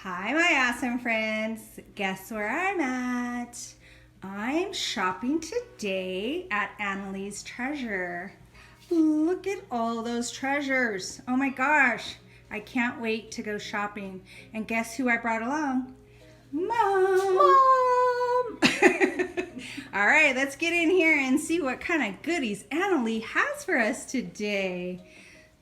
Hi, my awesome friends. Guess where I'm at? I'm shopping today at Annalee's Treasure. Look at all those treasures. Oh my gosh. I can't wait to go shopping. And guess who I brought along? Mom! All right, let's get in here and see what kind of goodies Annalee has for us today.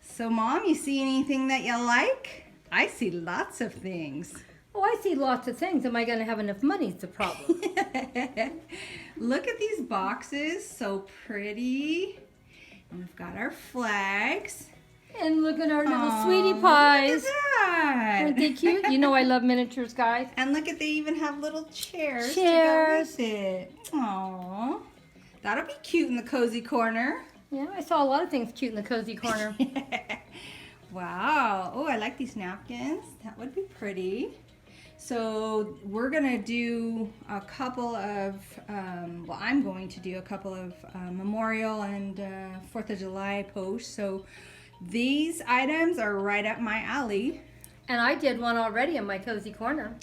So, Mom, you see anything that you like? I see lots of things. Oh, I see lots of things. Am I going to have enough money is the problem. Look at these boxes. So pretty. And we've got our flags. And look at our little sweetie pies. Look at that. Aren't they cute? You know I love miniatures, guys. And look at, they even have little chairs to go Chairs. with it. Aww. That'll be cute in the cozy corner. Yeah, I saw a lot of things cute in the cozy corner. Wow. Oh, I like these napkins. That would be pretty. So we're going to do a couple of, I'm going to do a couple of Memorial and 4th of July posts. So these items are right up my alley. And I did one already in my cozy corner.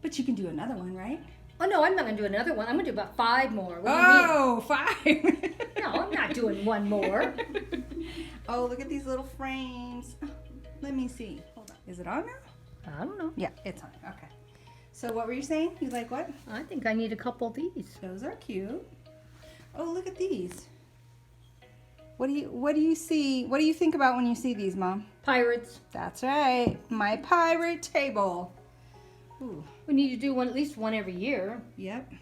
But you can do another one, right? Oh, no, I'm not going to do another one. I'm going to do about 5 more. What do you mean? Oh, 5. No, I'm not doing one more. Oh, look at these little frames. Let me see. Hold on. Is it on now? I don't know. Yeah, it's on. Okay. So what were you saying? You like what? I think I need a couple of these. Those are cute. Oh, look at these. What do you see? What do you think about when you see these, Mom? Pirates. That's right. My pirate table. Ooh. We need to do one, at least one every year. Yep.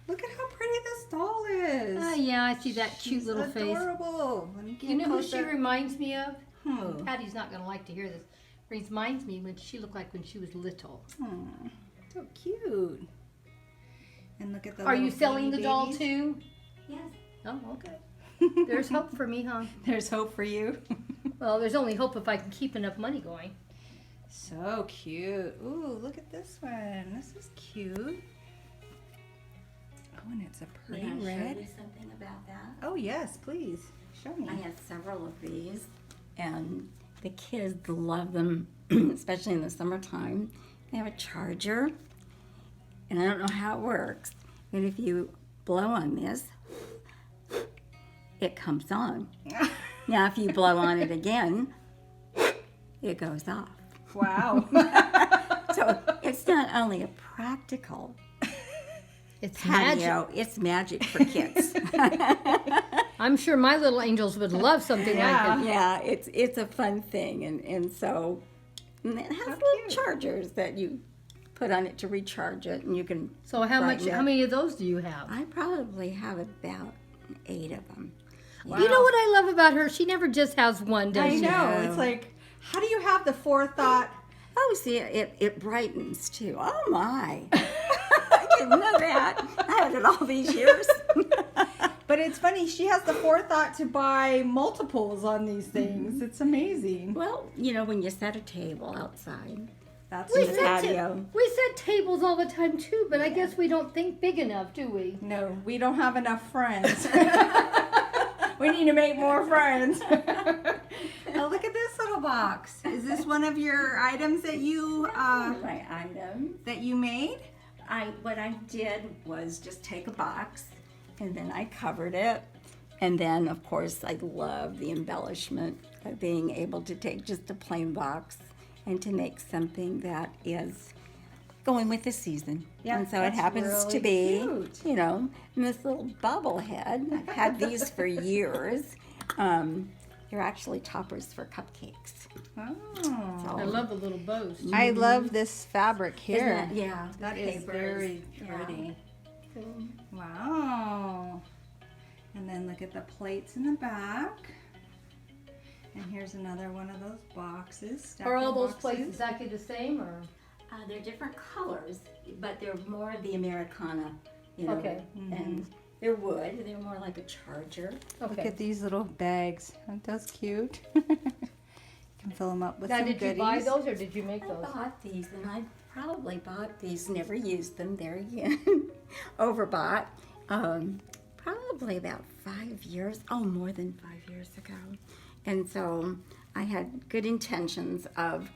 Look at how pretty this doll is. Oh, yeah, I see that cute She's little face. adorable. Let me get You know who she closer. reminds me of? Hmm. Patty's not going to like to hear this. Reminds me when she looked like when she was little. Hmm. So cute. And look at the Are you little selling the baby doll babies. too? Yes. Oh, okay. There's hope for me, huh? There's hope for you. Well, there's only hope if I can keep enough money going. So cute. Ooh, look at this one. This is cute. Oh, and it's a pretty May I show red. you something about that? Oh, yes, please. Show me. I have several of these, and the kids love them, especially in the summertime. They have a charger, and I don't know how it works, but if you blow on this, it comes on. Now, if you blow on it again, it goes off. Wow. So it's not only a practical It's magic. patio, it's magic for kids. I'm sure my little angels would love something like that. Yeah, it's a fun thing, and so and it has How little cute. chargers that you put on it to recharge it, and you can. So how brighten it. many of those do you have? I probably have about 8 of them. Wow. You know what I love about her? She never just has one, does I she? know. It's like, how do you have the forethought? Oh, see, it brightens too. Oh my! I didn't know that. I had it all these years. But it's funny, she has the forethought to buy multiples on these things. It's amazing. Well, you know, when you set a table outside, That's We the true. patio. we set tables all the time too, but I guess we don't think big enough, do we? No, we don't have enough friends. We need to make more friends. Oh, look at this little box. Is this one of your items that you My item. made? What I did was just take a box, and then I covered it, and then of course I love the embellishment of being able to take just a plain box and to make something that is going with the season. Yeah, And so it that's happens to really be, cute. you know, in this little bobblehead. I've had these for years. They're actually toppers for cupcakes. Oh. I love the little bows. I love this fabric Isn't here. that- yeah, That the is paper very yeah. pretty. Wow. And then look at the plates in the back. And here's another one of those boxes. Are all stacking those plates boxes. exactly the same, or? They're different colors, but they're more of the Americana, you know. Okay. And they're wood. They're more like a charger. Look Okay. at these little bags. Aren't those cute? You can fill them up with Now, some did goodies. you buy those or did you make I those? bought these, and I probably bought these, never used them. There again, overbought. Probably about 5 years. Oh, more than 5 years ago. And so I had good intentions of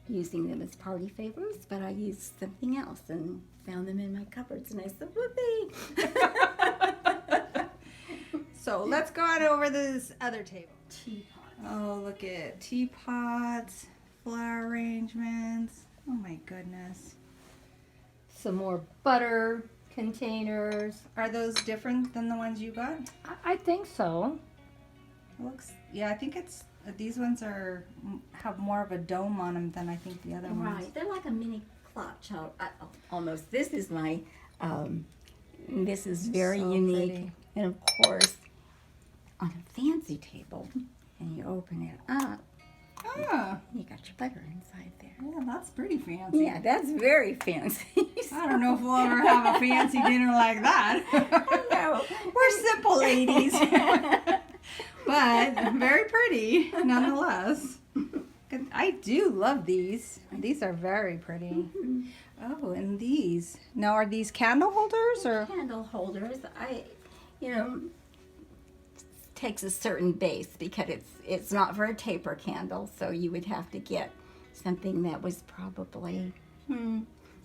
using them as party favors, but I used something else and found them in my cupboards, and I said, whoopee! So let's go on over this other table. Teapot. Oh, look at teapots, flower arrangements. Oh my goodness. Some more butter containers. Are those different than the ones you got? I think so. Looks, yeah, I think it's, these ones have more of a dome on them than I think the other ones. Right, they're like a mini clutch, almost. This is my, this is very So unique. pretty. And of course, on a fancy table, and you open it up, Ah, you got your butter inside there. yeah, that's pretty fancy. Yeah, that's very fancy. I don't know if we'll ever have a fancy dinner like that. No. We're simple ladies. But very pretty, nonetheless. I do love these. These are very pretty. Oh, and these. Now, are these candle holders or? Candle holders, takes a certain base because it's not for a taper candle, so you would have to get something that was probably, I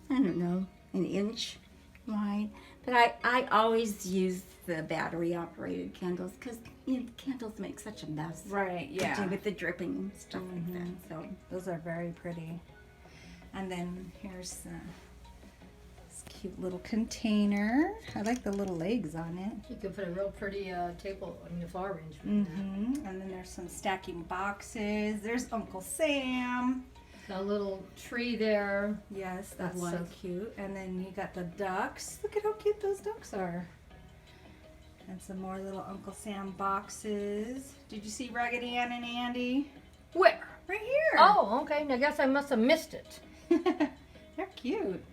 don't know, an inch wide. But I always use the battery operated candles because candles make such a mess. Right, To do with the dripping and stuff like that. So Those are very pretty. And then here's this cute little container. I like the little legs on it. You could put a real pretty table, flower arrangement. And then there's some stacking boxes. There's Uncle Sam. A little tree there. Yes, that's so lights. cute. And then you got the ducks. Look at how cute those ducks are. And some more little Uncle Sam boxes. Did you see Raggedy Ann and Andy? Where? Right here. Oh, okay. I guess I must have missed it. They're cute.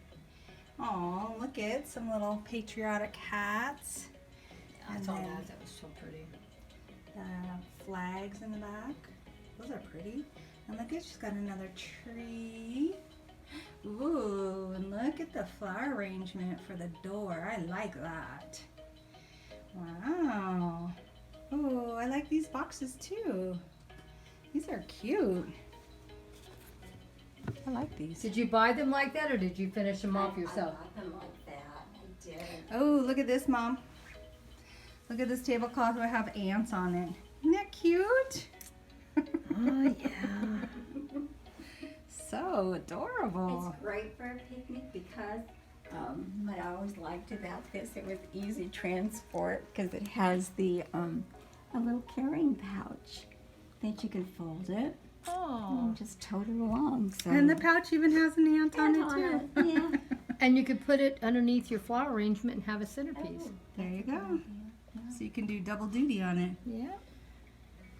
Oh, look at some little patriotic hats. I And saw then- that. That was so pretty. Flags in the back. Those are pretty. And look at, she's got another tree. Ooh, and look at the flower arrangement for the door. I like that. Wow. Ooh, I like these boxes too. These are cute. I like these. Did you buy them like that, or did you finish them off yourself? I bought them like that. I did. Oh, look at this, Mom. Look at this tablecloth. I have ants on it. Isn't that cute? Oh, yeah. So adorable. It's great for a picnic because what I always liked about this, it was easy transport because it has the a little carrying pouch that you can fold it Oh. and just tote it along. So And the pouch even has an ant on it too. Yeah. And you could put it underneath your flower arrangement and have a centerpiece. There you go. So you can do double duty on it. Yeah.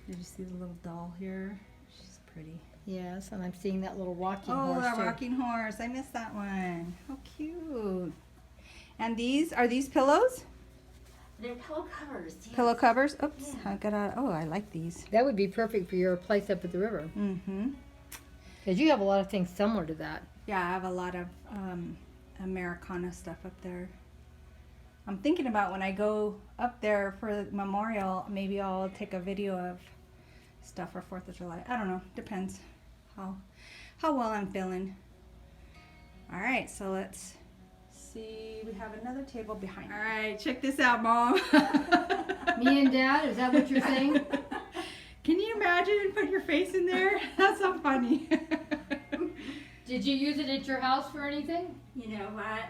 Did you see the little doll here? She's pretty. Yes, and I'm seeing that little rocking Oh, horse that too. rocking horse. I missed that one. How cute. And are these pillows? They're pillow covers. Yes. Pillow covers? Oops. Yeah. I got out. Oh, I like these. That would be perfect for your place up at the river. Mm-hmm. Because you have a lot of things similar to that. Yeah, I have a lot of Americana stuff up there. I'm thinking about when I go up there for the memorial, maybe I'll take a video of stuff for 4th of July. I don't know. Depends how well I'm feeling. All right, so let's see. We have another table behind. All right, check this out, Mom. Me and Dad, is that what you're saying? Can you imagine? Put your face in there. That's so funny. Did you use it at your house for anything? You know what?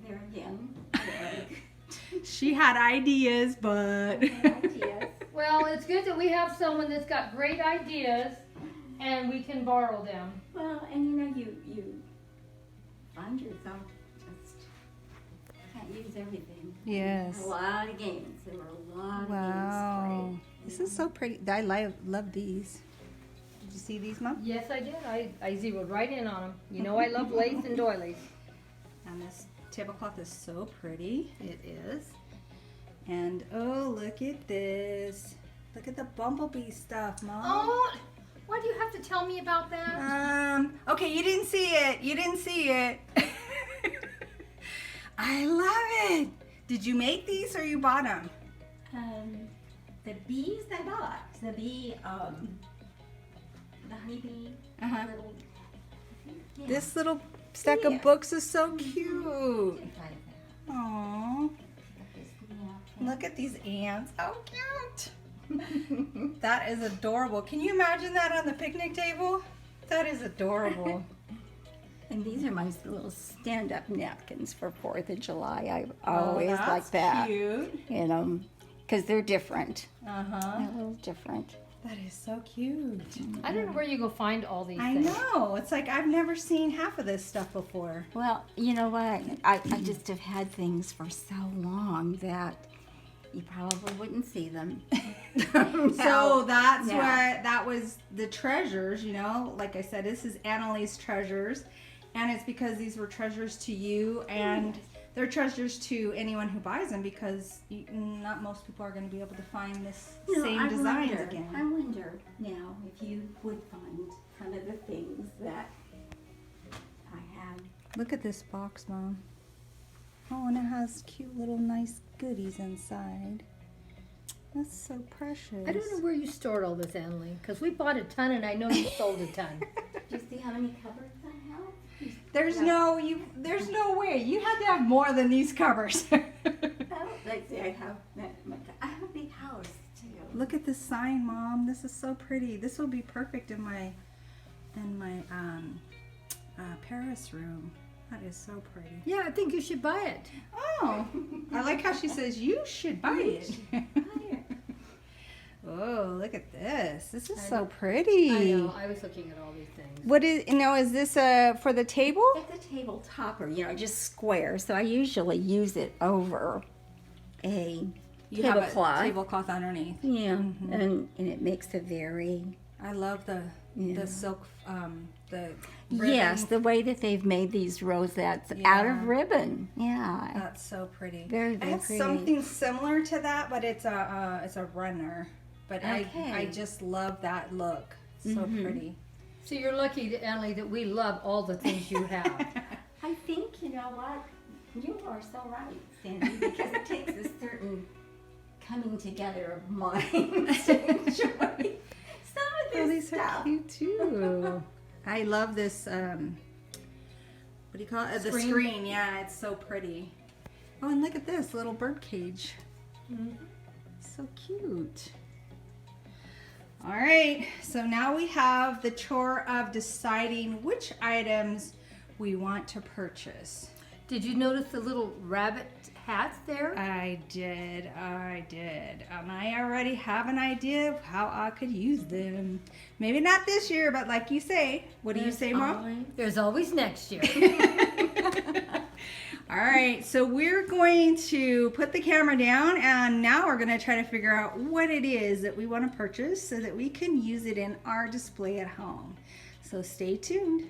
There again. She had ideas, but Ideas. Well, it's good that we have someone that's got great ideas and we can borrow them. Well, and you find yourself just can't use everything. Yes. A lot of games. There were a lot of Wow. games This is so pretty. I love these. Did you see these, Mom? Yes, I did. I zeroed right in on them. You know I love lace and doilies. And this tablecloth is so pretty. It is. And oh, look at this. Look at the bumblebee stuff, Mom. Oh, why do you have to tell me about that? Okay, you didn't see it. You didn't see it. I love it. Did you make these or you bought them? The bees I bought. The honeybee. Uh-huh. Little, Yeah. This little stack Yeah. of books is so cute. Like that. Aww. This napkin. Look at these ants. How cute. That is adorable. Can you imagine that on the picnic table? That is adorable. And these are my little stand-up napkins for 4th of July. I Oh, always that's like that. Cute. You know, because they're different. Uh-huh. They're a little different. That is so cute. I don't know where you go find all these I things. know. It's like I've never seen half of this stuff before. Well, you know what? I just have had things for so long that you probably wouldn't see them. So that's now. what that was the treasures, you know. Like I said, this is Annalee's treasures, and it's because these were treasures to you, and they're treasures to anyone who buys them because not most people are going to be able to find this same designs I again. wonder now if you would find kind of the things that I had. Look at this box, Mom. Oh, and it has cute little nice goodies inside. That's so precious. I don't know where you stored all this, Annalee, because we bought a ton and I know you sold a ton. Do you see how many cupboards I have? There's no way. You had to have more than these covers. Oh, let's see, I have a big house too. Look at this sign, Mom. This is so pretty. This will be perfect in my Paris room. That is so pretty. Yeah, I think you should buy it. Oh, I like how she says you should buy it. Oh, look at this. This is so pretty. I know. I was looking at all these things. What is, is this for the table? It's a table topper, just square. So I usually use it over a You have a tablecloth. tablecloth underneath. Yeah, and it makes a very I love the silk, the ribbon. yes, the way that they've made these rosettes out of ribbon. Yeah, That's so pretty. Very, I very have pretty. something similar to that, but it's a runner. But I Okay. just love that look. It's so pretty. So you're lucky, Annalee, that we love all the things you have. I think you know what you are so right, Sandy, because it takes a certain coming together of minds to enjoy some of this Oh, these stuff. are cute too. I love this. What do you call it? The Screen? screen. Yeah, it's so pretty. Oh, and look at this little bird cage. So cute. All right, so now we have the chore of deciding which items we want to purchase. Did you notice the little rabbit hats there? I did. And I already have an idea of how I could use them. Maybe not this year, but like you say. What do you say, Mom? There's always next year. All right, so we're going to put the camera down, and now we're going to try to figure out what it is that we want to purchase so that we can use it in our display at home. So stay tuned.